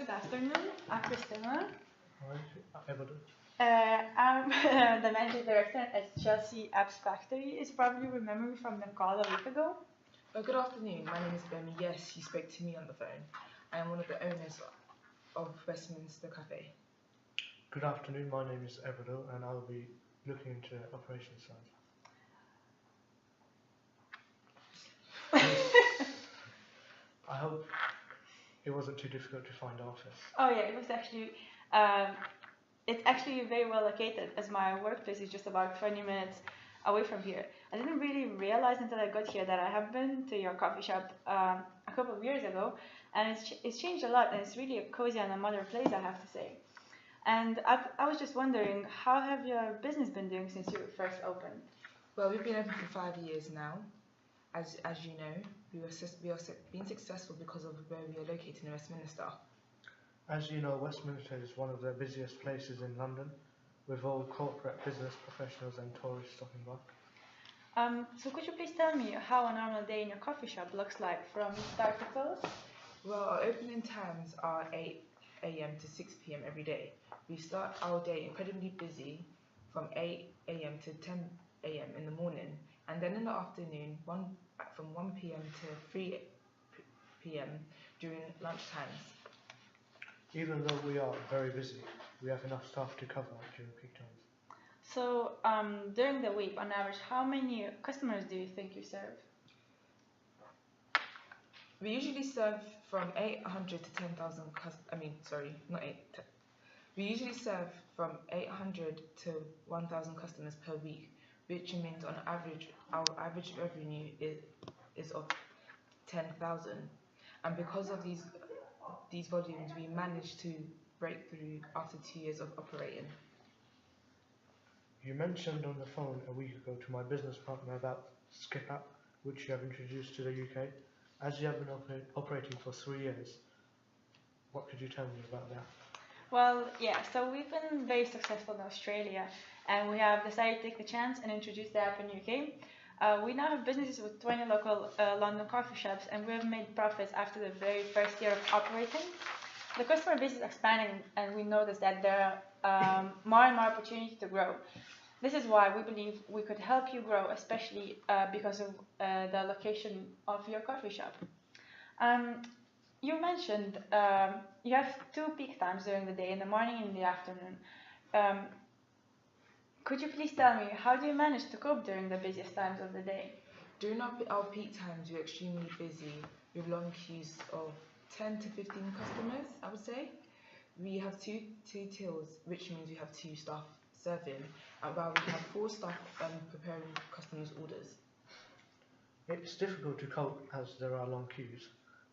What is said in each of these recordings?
Good afternoon. I'm Christina. Hi, Everton. I'm the managing director at Chelsea Apps Factory. As you probably remember me from the call a week ago. Good afternoon. My name is Bemi. Yes, you spoke to me on the phone. I am one of the owners of Westminster Cafe. Good afternoon. My name is Everton, and I'll be looking into operations side. I hope it wasn't too difficult to find our office. Oh yeah, it was actually. It's actually very well located, as my workplace is just about 20 minutes away from here. I didn't really realize until I got here that I have been to your coffee shop a couple of years ago, and it's changed a lot, and it's really a cozy and a modern place, I have to say. And I was just wondering, how have your business been doing since you first opened? Well, we've been open for 5 years now. As you know, we are being successful because of where we are located in Westminster. As you know, Westminster is one of the busiest places in London, with all corporate business professionals and tourists stopping by. So could you please tell me how a normal day in your coffee shop looks like from start to close? Well, our opening times are 8 a.m. to 6 p.m. every day. We start our day incredibly busy from 8 a.m. to 10 a.m. in the morning, and then in the afternoon, from 1 p.m. to 3 p.m. during lunch times. Even though we are very busy, we have enough staff to cover during peak times. So during the week, on average, how many customers do you think you serve? We usually serve from 800 to 10,000 We usually serve from 800 to 1,000 customers per week, which means on average, our average revenue is of 10,000. And because of these volumes, we managed to break through after 2 years of operating. You mentioned on the phone a week ago to my business partner about Skip app, which you have introduced to the UK. As you have been operating for 3 years, what could you tell me about that? Well, yeah, so we've been very successful in Australia, and we have decided to take the chance and introduce the app in the UK. We now have businesses with 20 local London coffee shops, and we have made profits after the very first year of operating. The customer base is expanding, and we notice that there are more and more opportunities to grow. This is why we believe we could help you grow, especially because of the location of your coffee shop. You mentioned you have 2 peak times during the day, in the morning and in the afternoon. Could you please tell me, how do you manage to cope during the busiest times of the day? During our peak times, we're extremely busy with long queues of 10 to 15 customers, I would say. We have two tills, which means we have 2 staff serving, and while we have 4 staff preparing customers' orders. It's difficult to cope as there are long queues.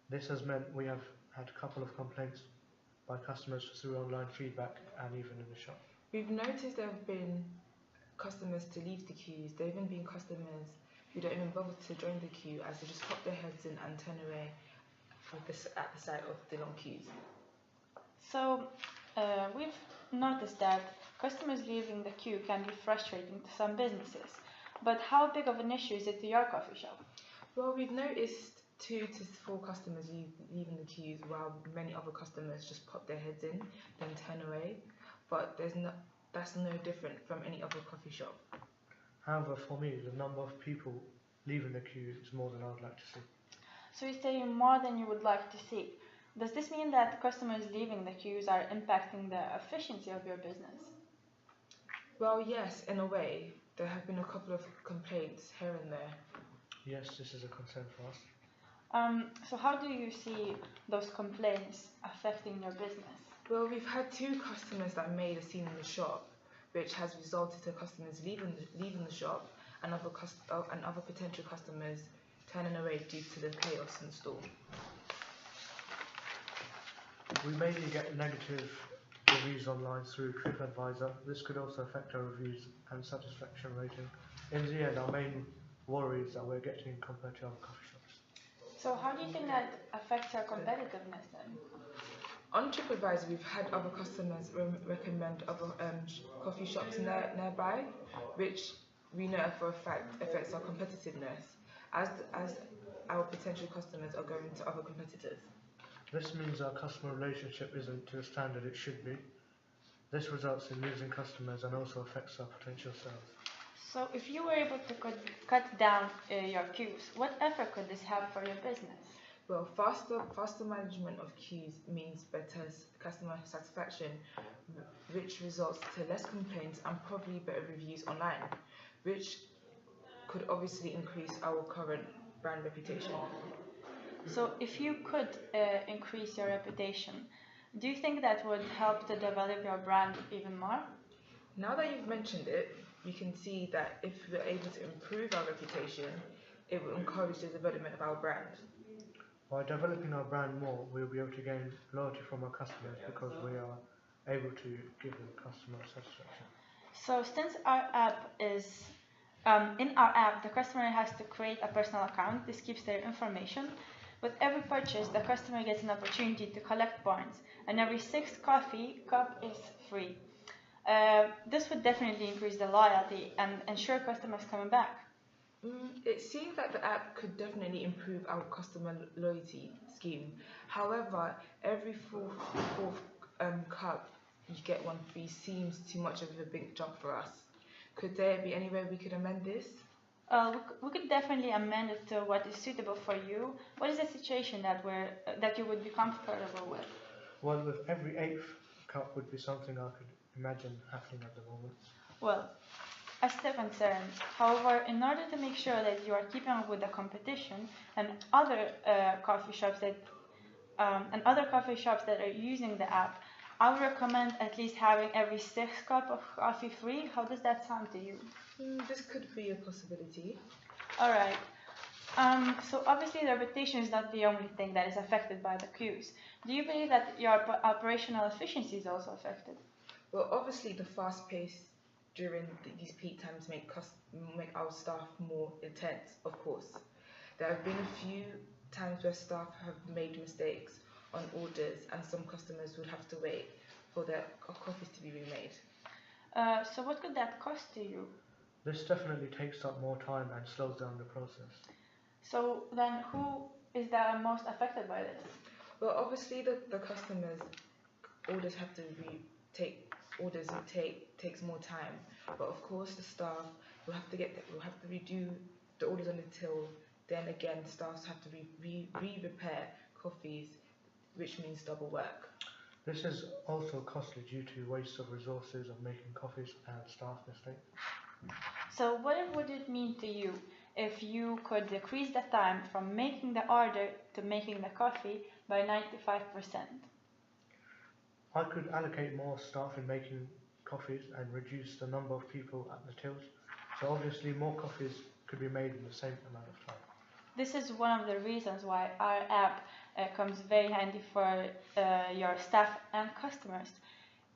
This has meant we have had a couple of complaints by customers through online feedback and even in the shop. We've noticed there have been customers to leave the queues. There have even been customers who don't even bother to join the queue, as they just pop their heads in and turn away at the sight of the long queues. So we've noticed that customers leaving the queue can be frustrating to some businesses. But how big of an issue is it to your coffee shop? Well, we've noticed 2 to 4 customers leaving the queues, while many other customers just pop their heads in, then turn away. But that's no different from any other coffee shop. However, for me, the number of people leaving the queue is more than I would like to see. So you say more than you would like to see. Does this mean that customers leaving the queues are impacting the efficiency of your business? Well, yes, in a way. There have been a couple of complaints here and there. Yes, this is a concern for us. So how do you see those complaints affecting your business? Well, we've had 2 customers that made a scene in the shop, which has resulted to customers leaving the shop, and other potential customers turning away due to the chaos in the store. We mainly get negative reviews online through TripAdvisor. This could also affect our reviews and satisfaction rating. In the end, our main worry is that we're getting compared to other coffee shops. So how do you think that affects your competitiveness then? On TripAdvisor, we've had other customers recommend other coffee shops nearby, which we know for a fact affects our competitiveness, as our potential customers are going to other competitors. This means our customer relationship isn't to the standard it should be. This results in losing customers and also affects our potential sales. So if you were able to cut down your queues, what effort could this have for your business? Well, faster management of queues means better customer satisfaction, which results to less complaints and probably better reviews online, which could obviously increase our current brand reputation. So if you could increase your reputation, do you think that would help to develop your brand even more? Now that you've mentioned it, you can see that if we're able to improve our reputation, it will encourage the development of our brand. By developing our brand more, we'll be able to gain loyalty from our customers because we are able to give them customer satisfaction. So since our app is in our app, the customer has to create a personal account. This keeps their information. With every purchase, the customer gets an opportunity to collect points, and every sixth coffee cup is free. This would definitely increase the loyalty and ensure customers coming back. It seems like the app could definitely improve our customer loyalty scheme. However, every fourth cup you get one free seems too much of a big jump for us. Could there be any way we could amend this? We could definitely amend it to what is suitable for you. What is the situation that you would be comfortable with? Well, with every eighth cup would be something I could imagine happening at the moment. Well, as the concern. However, in order to make sure that you are keeping up with the competition and other coffee shops that are using the app, I would recommend at least having every sixth cup of coffee free. How does that sound to you? This could be a possibility. All right. So obviously, the reputation is not the only thing that is affected by the queues. Do you believe that your operational efficiency is also affected? Well, obviously, the fast pace during these peak times make our staff more intense, of course. There have been a few times where staff have made mistakes on orders and some customers would have to wait for their coffees to be remade. So what could that cost to you? This definitely takes up more time and slows down the process. So then who is the most affected by this? Well, obviously the customers' orders have to takes more time, but of course the staff will have to redo the orders on the till. Then again, staff have to repair coffees, which means double work. This is also costly due to waste of resources of making coffees and staff mistakes. So what would it mean to you if you could decrease the time from making the order to making the coffee by 95%? I could allocate more staff in making coffees and reduce the number of people at the tills. So obviously more coffees could be made in the same amount of time. This is one of the reasons why our app comes very handy for your staff and customers.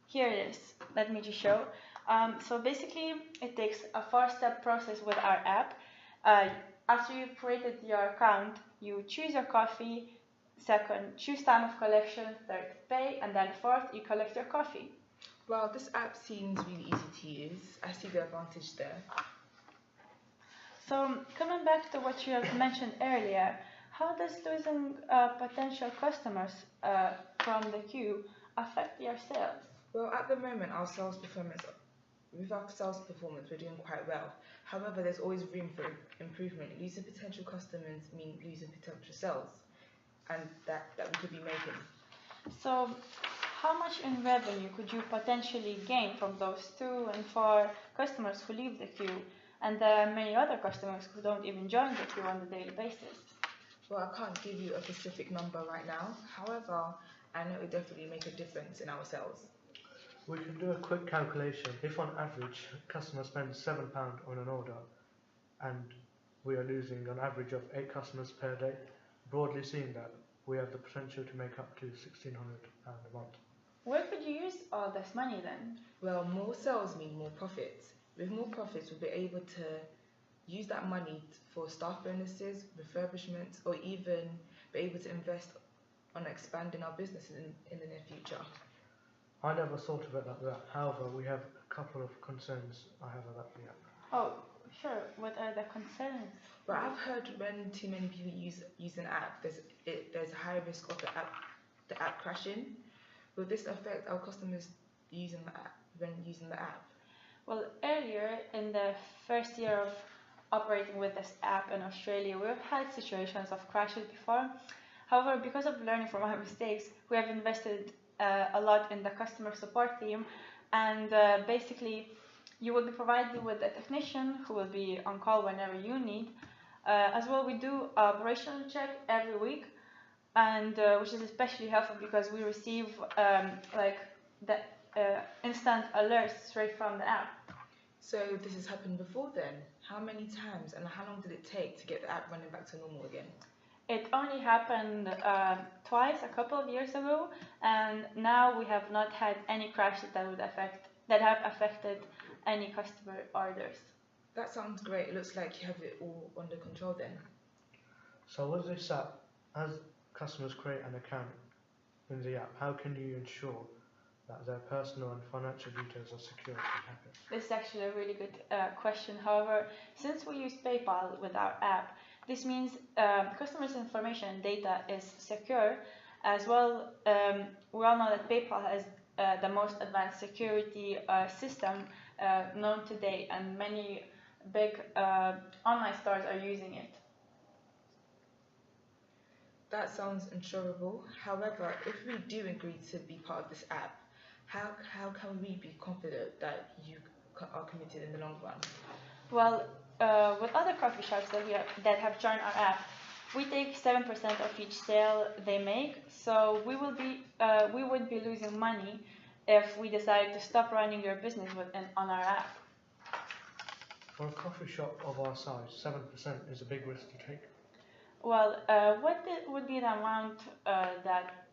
Here it is. Let me just show. So basically, it takes a 4-step process with our app. After you've created your account, you choose your coffee. Second, choose time of collection. Third, pay. And then fourth, you collect your coffee. Well, this app seems really easy to use. I see the advantage there. So coming back to what you have mentioned earlier, how does losing potential customers from the queue affect your sales? Well, at the moment, with our sales performance, we're doing quite well. However, there's always room for improvement. Losing potential customers mean losing potential sales, and that we could be making. So, how much in revenue could you potentially gain from those 2 and 4 customers who leave the queue, and there are many other customers who don't even join the queue on a daily basis? Well, I can't give you a specific number right now. However, I know it definitely make a difference in our sales. We can do a quick calculation. If on average customers spend £7 on an order and we are losing an average of 8 customers per day, broadly seeing that, we have the potential to make up to £1,600 a month. Where could you use all this money then? Well, more sales mean more profits. With more profits, we'll be able to use that money for staff bonuses, refurbishments, or even be able to invest on expanding our business in the near future. I never thought of it like that. However, we have a couple of concerns I have about the app. Oh, sure. What are the concerns? But I've heard when too many people use an app, there's a high risk of the app the app crashing. Will this affect our customers using the app when using the app? Well, earlier in the first year of operating with this app in Australia, we've had situations of crashes before. However, because of learning from our mistakes, we have invested a lot in the customer support team, and basically, you will be provided with a technician who will be on call whenever you need. As well, we do operational check every week, and which is especially helpful because we receive like the instant alerts straight from the app. So this has happened before then. How many times and how long did it take to get the app running back to normal again? It only happened twice a couple of years ago, and now we have not had any crashes that have affected any customer orders. That sounds great. It looks like you have it all under control then. So with this app, as customers create an account in the app, how can you ensure that their personal and financial details are secure from hackers? This is actually a really good question. However, since we use PayPal with our app, this means customers' information and data is secure. As well, we all know that PayPal has the most advanced security system known today, and many big online stores are using it. That sounds insurable. However, if we do agree to be part of this app, how can we be confident that you are committed in the long run? Well, with other coffee shops that have joined our app, we take 7% of each sale they make. So we would be losing money if we decide to stop running your business on our app. For a coffee shop of our size, 7% is a big risk to take. Well, would be the amount that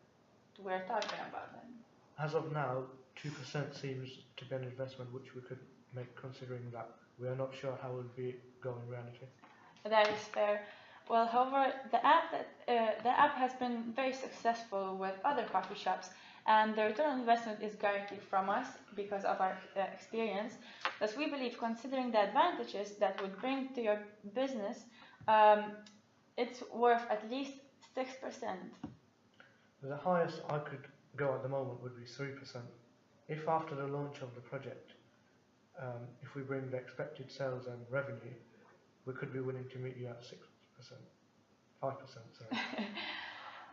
we're talking about then? As of now, 2% seems to be an investment which we could make, considering that we are not sure how it will be going in reality. That is fair. Well, however, the app has been very successful with other coffee shops, and the return on investment is guaranteed from us because of our experience. Thus, we believe, considering the advantages that would bring to your business, it's worth at least 6%. The highest I could go at the moment would be 3%. If after the launch of the project, if we bring the expected sales and revenue, we could be willing to meet you at 6%. 5%, sorry.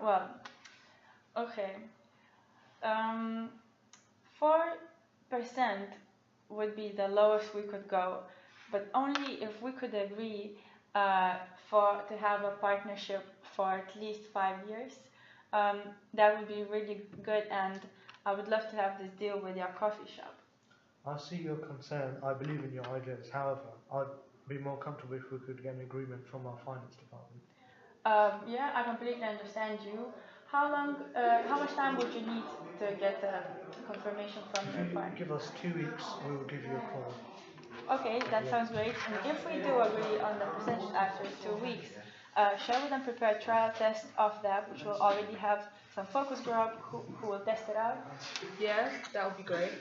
Well, okay. 4% would be the lowest we could go, but only if we could agree to have a partnership for at least 5 years. That would be really good, and I would love to have this deal with your coffee shop. I see your concern. I believe in your ideas. However, I'd be more comfortable if we could get an agreement from our finance department. Yeah, I completely understand you. How much time would you need to get confirmation from your If you partner? give us 2 weeks, we will give you a call. Okay, that sounds great. And if we do agree on the percentage after 2 weeks, shall we then prepare a trial test of the app, which will already have some focus group who will test it out? Yeah, that would be great.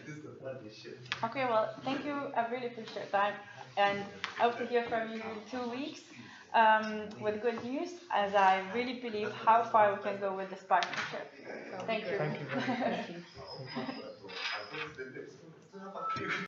Okay, well, thank you. I really appreciate your time, and I hope to hear from you in 2 weeks with good news, as I really believe how far we can go with this partnership. Thank you. Thank you very much. Thank you. Thank you.